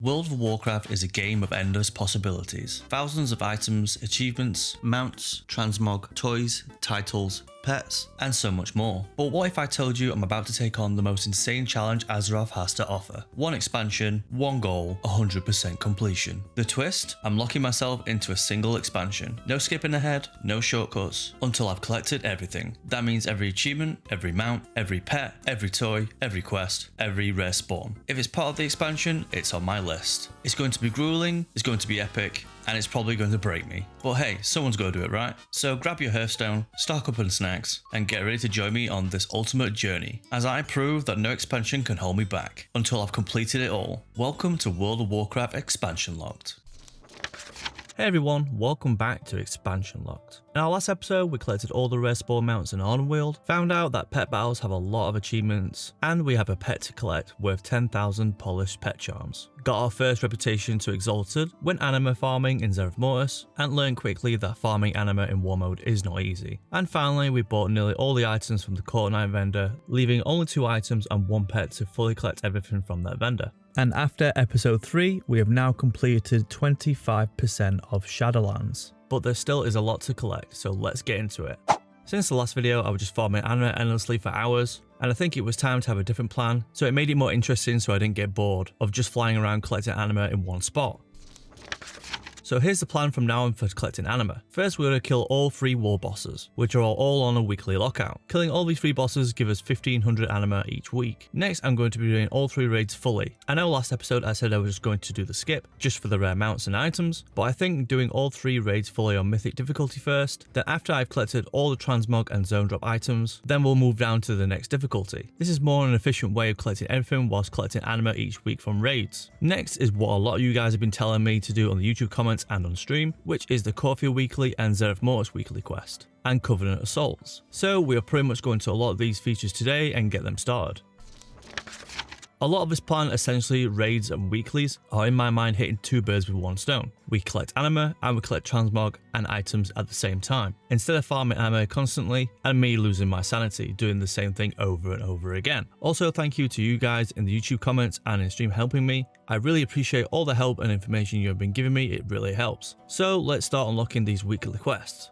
World of Warcraft is a game of endless possibilities. Thousands of items, achievements, mounts, transmog, toys, titles, pets, and so much more. But what if I told you I'm about to take on the most insane challenge Azeroth has to offer? One expansion, one goal, 100% completion. The twist? I'm locking myself into a single expansion. No skipping ahead, no shortcuts, until I've collected everything. That means every achievement, every mount, every pet, every toy, every quest, every rare spawn. If it's part of the expansion, it's on my list. It's going to be grueling, it's going to be epic, and it's probably going to break me. But hey, someone's got to do it, right? So grab your Hearthstone, stock up on snacks, and get ready to join me on this ultimate journey, as I prove that no expansion can hold me back, until I've completed it all. Welcome to World of Warcraft Expansion Locked. Hey everyone, welcome back to Expansion Locked. In our last episode, we collected all the rare spawn mounts in Ardenweald, found out that pet battles have a lot of achievements, and we have a pet to collect worth 10,000 polished pet charms. Got our first reputation to Exalted, went anima farming in Zereth Mortis, and learned quickly that farming anima in war mode is not easy. And finally, we bought nearly all the items from the Court Knight vendor, leaving only 2 items and 1 pet to fully collect everything from that vendor. And after episode 3, we have now completed 25% of Shadowlands. But there still is a lot to collect, so let's get into it. Since the last video, I was just farming anima endlessly for hours, and I think it was time to have a different plan, so it made it more interesting so I didn't get bored of just flying around collecting anima in one spot. So here's the plan from now on for collecting anima. First, we're going to kill all 3 war bosses, which are all on a weekly lockout. Killing all these 3 bosses give us 1500 anima each week. Next, I'm going to be doing all 3 raids fully. I know last episode I said I was just going to do the skip, just for the rare mounts and items, but I think doing all 3 raids fully on mythic difficulty first, then after I've collected all the transmog and zone drop items, then we'll move down to the next difficulty. This is more an efficient way of collecting everything whilst collecting anima each week from raids. Next is what a lot of you guys have been telling me to do on the YouTube comments and on stream, which is the Corthia Weekly and Zereth Mortis Weekly quest, and Covenant of Souls. So we are pretty much going to a lot of these features today and get them started. A lot of this plan, essentially raids and weeklies, are in my mind hitting 2 birds with 1 stone. We collect anima and we collect transmog and items at the same time, instead of farming anima constantly and me losing my sanity doing the same thing over and over again. Also, thank you to you guys in the YouTube comments and in stream helping me. I really appreciate all the help and information you have been giving me, it really helps. So let's start unlocking these weekly quests.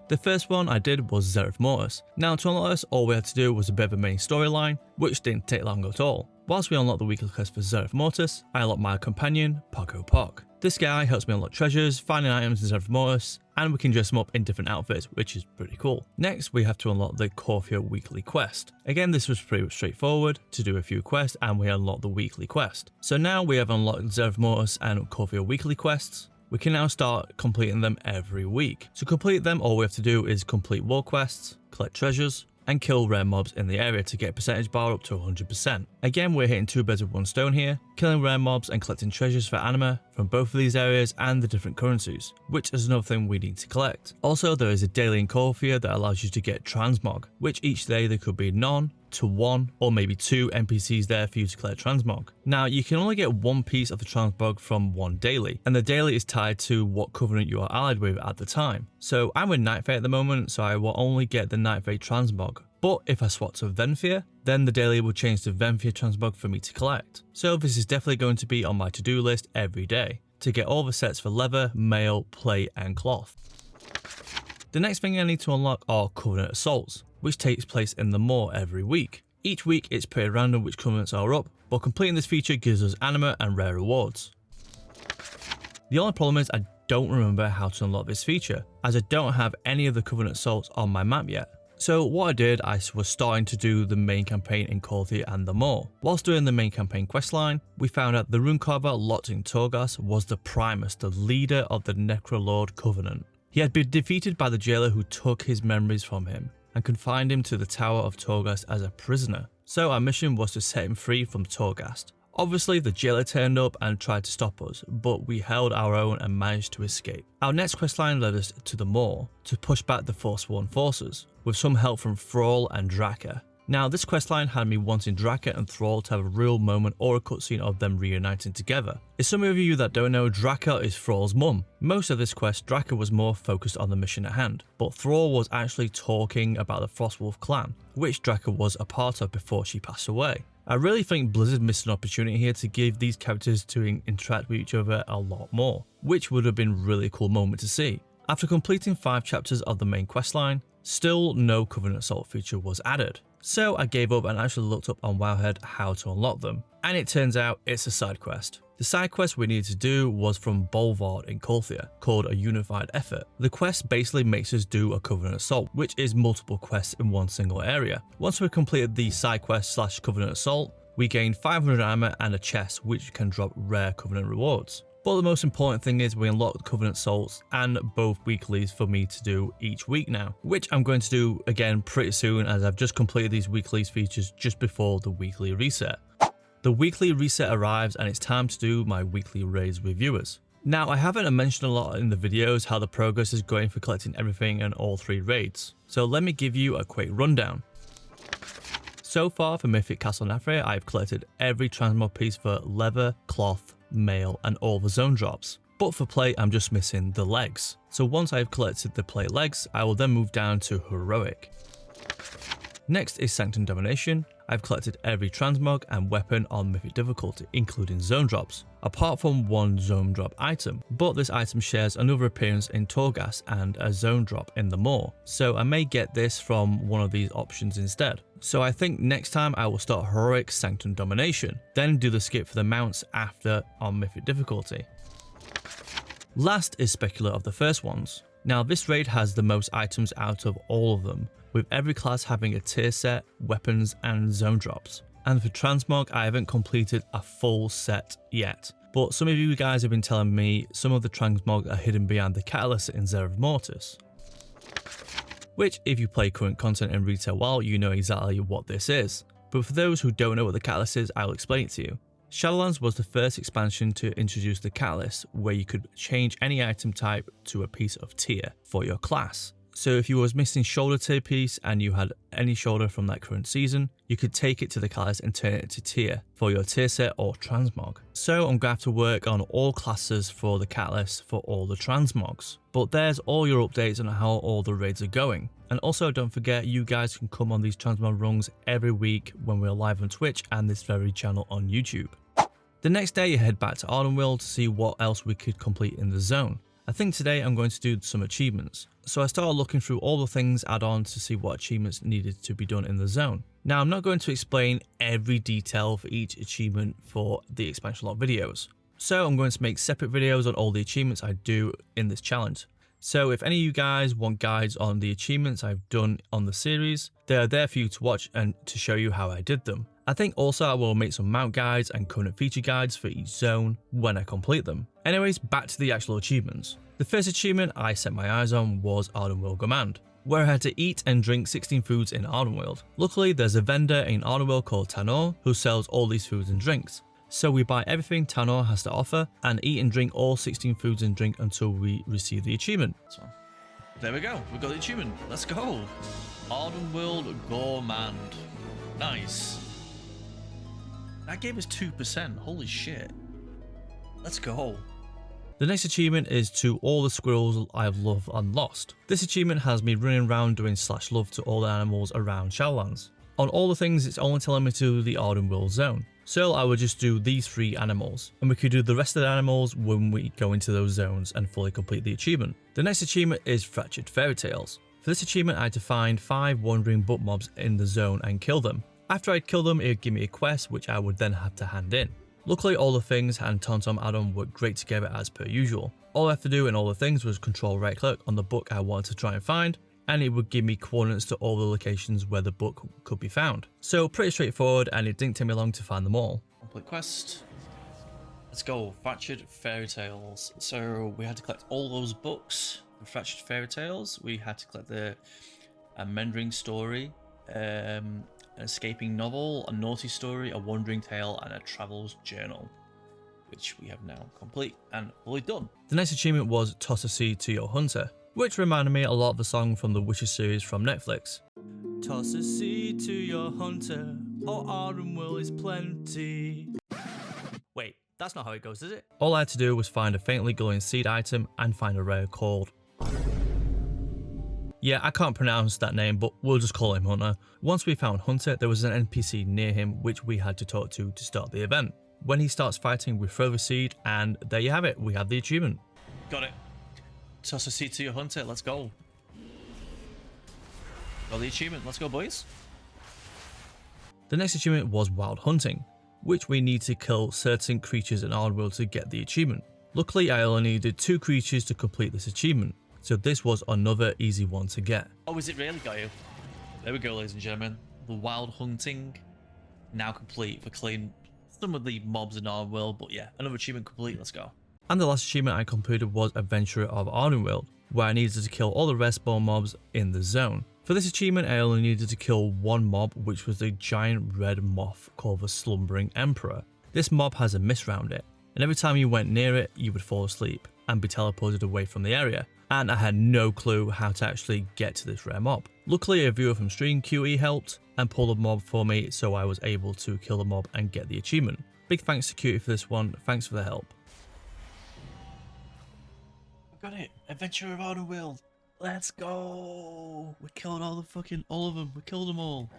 The first one I did was Zereth Mortis. Now to unlock this, all we had to do was a bit of a main storyline, which didn't take long at all. Whilst we unlock the weekly quest for Zereth Mortis, I unlock my companion, Poco Poc. This guy helps me unlock treasures, finding items in Zereth Mortis, and we can dress him up in different outfits, which is pretty cool. Next, we have to unlock the Corthia weekly quest. Again, this was pretty straightforward to do a few quests, and we unlocked the weekly quest. So now we have unlocked Zereth Mortis and Corthia weekly quests. We can now start completing them every week. To complete them, all we have to do is complete war quests, collect treasures, and kill rare mobs in the area to get percentage bar up to 100%. Again, we're hitting 2 birds with 1 stone here, killing rare mobs and collecting treasures for anima from both of these areas and the different currencies, which is another thing we need to collect. Also, there is a daily in Corthia that allows you to get transmog, which each day there could be none to 1 or maybe 2 NPCs there for you to collect transmog. Now you can only get 1 piece of the transmog from 1 daily, and the daily is tied to what covenant you are allied with at the time. So I'm with Nightfate at the moment, so I will only get the Nightfate transmog. But if I swap to Venthyr, then the daily will change to Venthyr transmog for me to collect. So this is definitely going to be on my to-do list every day, to get all the sets for leather, mail, plate and cloth. The next thing I need to unlock are Covenant of Souls, which takes place in the Moor every week. Each week it's pretty random which covenants are up, but completing this feature gives us anima and rare rewards. The only problem is I don't remember how to unlock this feature, as I don't have any of the Covenant Souls on my map yet. So what I did, I was starting to do the main campaign in Corthia and the Moor. Whilst doing the main campaign questline, we found out the Runecarver locked in Torghast was the Primus, the leader of the Necrolord Covenant. He had been defeated by the jailer who took his memories from him and confined him to the Tower of Torghast as a prisoner. So our mission was to set him free from Torghast. Obviously the jailer turned up and tried to stop us, but we held our own and managed to escape. Our next questline led us to the Moor to push back the Forsworn forces, with some help from Thrall and Draka. Now this questline had me wanting Draka and Thrall to have a real moment or a cutscene of them reuniting together. As some of you that don't know, Draka is Thrall's mum. Most of this quest, Draka was more focused on the mission at hand, but Thrall was actually talking about the Frostwolf clan, which Draka was a part of before she passed away. I really think Blizzard missed an opportunity here to give these characters to interact with each other a lot more, which would have been a really cool moment to see. After completing 5 chapters of the main questline, still no Covenant Assault feature was added. So I gave up and actually looked up on Wowhead how to unlock them, and it turns out it's a side quest. The side quest we needed to do was from Bolvard in Colthia, called a Unified Effort. The quest basically makes us do a Covenant Assault, which is multiple quests in one single area. Once we completed the side quest / Covenant Assault, we gained 500 armor and a chest which can drop rare Covenant rewards. But the most important thing is we unlocked Covenant Assaults and both weeklies for me to do each week now, which I'm going to do again pretty soon as I've just completed these weeklies features just before the weekly reset. The weekly reset arrives and it's time to do my weekly raids with viewers. Now I haven't mentioned a lot in the videos how the progress is going for collecting everything in all 3 raids, so let me give you a quick rundown. So far for Mythic Castle Nathria, I've collected every transmog piece for leather, cloth, mail and all the zone drops. But for plate I'm just missing the legs. So once I've collected the plate legs, I will then move down to heroic. Next is Sanctum Domination. I've collected every transmog and weapon on mythic difficulty, including zone drops, apart from one zone drop item, but this item shares another appearance in Torghast and a zone drop in the Moor, so I may get this from one of these options instead. So I think next time I will start heroic Sanctum Domination, then do the skip for the mounts after on mythic difficulty. Last is Specular of the First Ones. Now this raid has the most items out of all of them, with every class having a tier set, weapons and zone drops. And for transmog I haven't completed a full set yet, but some of you guys have been telling me some of the transmog are hidden behind the catalyst in Zereth Mortis. Which if you play current content in Retail WoW you know exactly what this is, but for those who don't know what the catalyst is I'll explain it to you. Shadowlands was the first expansion to introduce the catalyst where you could change any item type to a piece of tier for your class. So if you was missing shoulder tier piece and you had any shoulder from that current season, you could take it to the catalyst and turn it into tier for your tier set or transmog. So I'm going to have to work on all classes for the catalyst for all the transmogs. But there's all your updates on how all the raids are going. And also don't forget you guys can come on these transmog runs every week when we're live on Twitch and this very channel on YouTube. The next day you head back to Ardenweald to see what else we could complete in the zone. I think today I'm going to do some achievements. So I started looking through all the things add-on to see what achievements needed to be done in the zone. Now I'm not going to explain every detail for each achievement for the expansion lot videos. So I'm going to make separate videos on all the achievements I do in this challenge. So if any of you guys want guides on the achievements I've done on the series, they are there for you to watch and to show you how I did them. I think also I will make some mount guides and current feature guides for each zone when I complete them. Anyways, back to the actual achievements. The first achievement I set my eyes on was Ardenweald Command, where I had to eat and drink 16 foods in Ardenweald. Luckily there's a vendor in Ardenweald called Tanor who sells all these foods and drinks. So we buy everything Tanor has to offer and eat and drink all 16 foods and drink until we receive the achievement. So there we go, we got the achievement, let's go. Ardenweald Gourmand, nice. That gave us 2%, holy shit. Let's go. The next achievement is to all the squirrels I've loved and lost. This achievement has me running around doing /love to all the animals around Shadowlands. On all the things it's only telling me to do the Ardenweald zone. So I would just do these 3 animals, and we could do the rest of the animals when we go into those zones and fully complete the achievement. The next achievement is Fractured Fairy Tales. For this achievement I had to find 5 wandering butt mobs in the zone and kill them. After I'd kill them, it would give me a quest which I would then have to hand in. Luckily all the things and TomTom add-on worked great together as per usual. All I have to do in all the things was control right click on the book I wanted to try and find, and it would give me coordinates to all the locations where the book could be found. So pretty straightforward and it didn't take me long to find them all. Complete quest. Let's go, Fractured Fairy Tales. So we had to collect all those books. The Fractured Fairy Tales, we had to collect the Mendring Story, an escaping novel, a naughty story, a wandering tale, and a travel's journal, which we have now complete and fully done. The next achievement was Toss a Seed to Your Hunter, which reminded me a lot of the song from the Witcher series from Netflix. Toss a seed to your hunter, all Ardenweald is plenty. Wait, that's not how it goes, is it? All I had to do was find a faintly glowing seed item and find a rare called. Yeah, I can't pronounce that name, but we'll just call him Hunter. Once we found Hunter, there was an NPC near him which we had to talk to start the event. When he starts fighting, we throw the seed, and there you have it, we have the achievement. Got it. Toss a seed to your Hunter, let's go. Got the achievement, let's go boys. The next achievement was Wild Hunting, which we need to kill certain creatures in our world to get the achievement. Luckily, I only needed 2 creatures to complete this achievement, so this was another easy one to get. Oh, is it really, got you? There we go, ladies and gentlemen. The Wild Hunting now complete for killing some of the mobs in our world, but yeah, another achievement complete, let's go. And the last achievement I completed was Adventurer of Ardenweald, where I needed to kill all the respawn mobs in the zone. For this achievement, I only needed to kill one mob, which was the giant red moth called the Slumbering Emperor. This mob has a mist around it, and every time you went near it, you would fall asleep and be teleported away from the area. And I had no clue how to actually get to this rare mob. Luckily, a viewer from Stream QE helped and pulled the mob for me, so I was able to kill the mob and get the achievement. Big thanks to QE for this one, thanks for the help. Got it, Adventure of Ardenweald. Let's go! We killed all of them. We killed them all.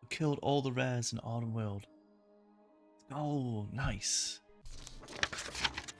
We killed all the rares in Ardenweald. Oh, nice.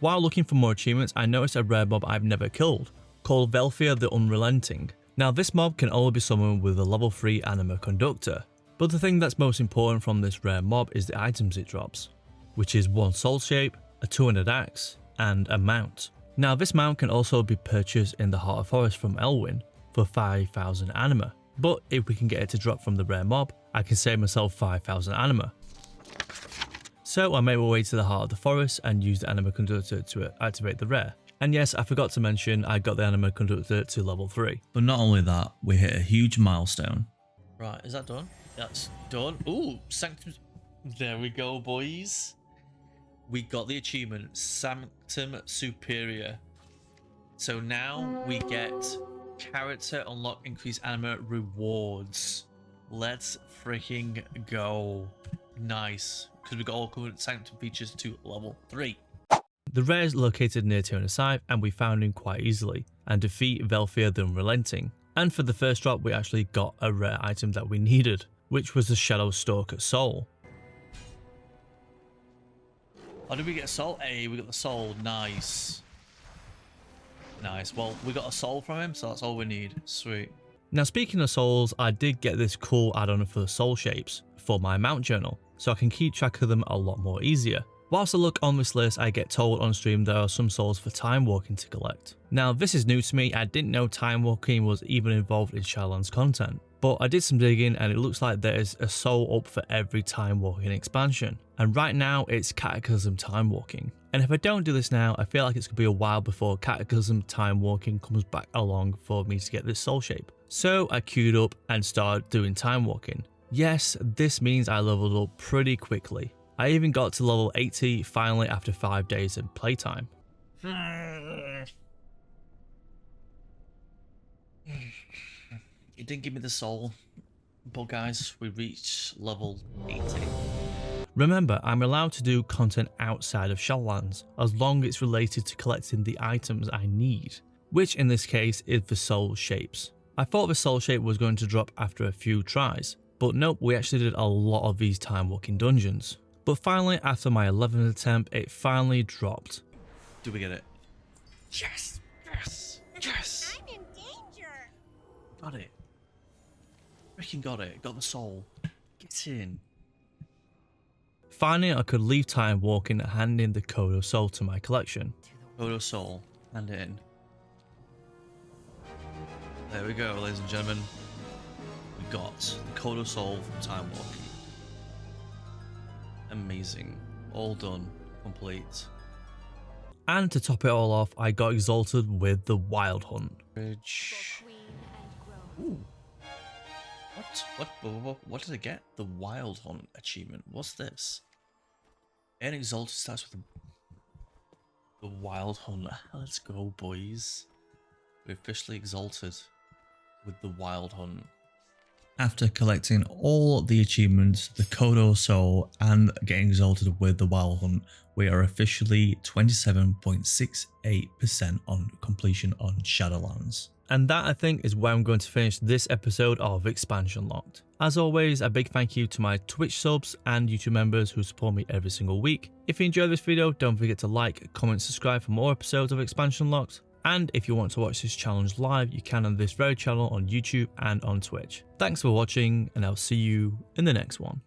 While looking for more achievements, I noticed a rare mob I've never killed, called Velfia the Unrelenting. Now this mob can only be summoned with a level 3 Anima Conductor, but the thing that's most important from this rare mob is the items it drops, which is 1 soul shape, a 200 axe, and a mount. Now this mount can also be purchased in the Heart of Forest from Elwyn for 5,000 anima, but if we can get it to drop from the rare mob, I can save myself 5,000 anima. So I made my way to the Heart of the Forest and used the Anima Conductor to activate the rare. And yes, I forgot to mention I got the Anima Conductor to level 3. But not only that, we hit a huge milestone. Right, is that done? That's done. Ooh, Sanctum. There we go, boys. We got the achievement, Sanctum Superior. So now we get character unlock increased anima rewards. Let's freaking go. Nice, because we got all current Sanctum features to level 3. The rare is located near Tyrannoscythe, and we found him quite easily, and defeat Velfia the Unrelenting. And for the first drop, we actually got a rare item that we needed, which was the Shadow Stalker Soul. Oh, did we get a soul? Hey, we got the soul. Nice. Nice. Well, we got a soul from him, so that's all we need. Sweet. Now, speaking of souls, I did get this cool add-on for the soul shapes for my mount journal, so I can keep track of them a lot more easier. Whilst I look on this list, I get told on stream there are some souls for time walking to collect. Now, this is new to me. I didn't know time walking was even involved in Shadowlands content. But I did some digging and it looks like there is a soul up for every time walking expansion. And right now it's Cataclysm time walking. And if I don't do this now, I feel like it's going to be a while before Cataclysm time walking comes back along for me to get this soul shape. So I queued up and started doing time walking. Yes, this means I leveled up pretty quickly. I even got to level 80 finally after 5 days of playtime. It didn't give me the soul, but guys, we reached level 80. Remember, I'm allowed to do content outside of Shadowlands, as long as it's related to collecting the items I need, which in this case is the soul shapes. I thought the soul shape was going to drop after a few tries, but nope, we actually did a lot of these time walking dungeons. But finally, after my 11th attempt, it finally dropped. Do we get it? Yes! Yes! Yes! I'm in danger! Got it. Freaking got it. Got the soul. Get in. Finally, I could leave time walking and hand in the Code of Soul to my collection. Code of Soul. Hand it in. There we go, ladies and gentlemen. We got the Code of Soul from time walking. Amazing. All done. Complete. And to top it all off, I got exalted with the Wild Hunt. Ooh. What did I get? The Wild Hunt achievement. What's this? And exalted starts with the Wild Hunt. Let's go, boys. We're officially exalted with the Wild Hunt. After collecting all the achievements, the Kodo Soul, and getting exalted with the Wild Hunt, we are officially 27.68% on completion on Shadowlands. And that, I think, is where I'm going to finish this episode of Expansion Locked. As always, a big thank you to my Twitch subs and YouTube members who support me every single week. If you enjoyed this video, don't forget to like, comment, subscribe for more episodes of Expansion Locked. And if you want to watch this challenge live, you can on this very channel on YouTube and on Twitch. Thanks for watching, and I'll see you in the next one.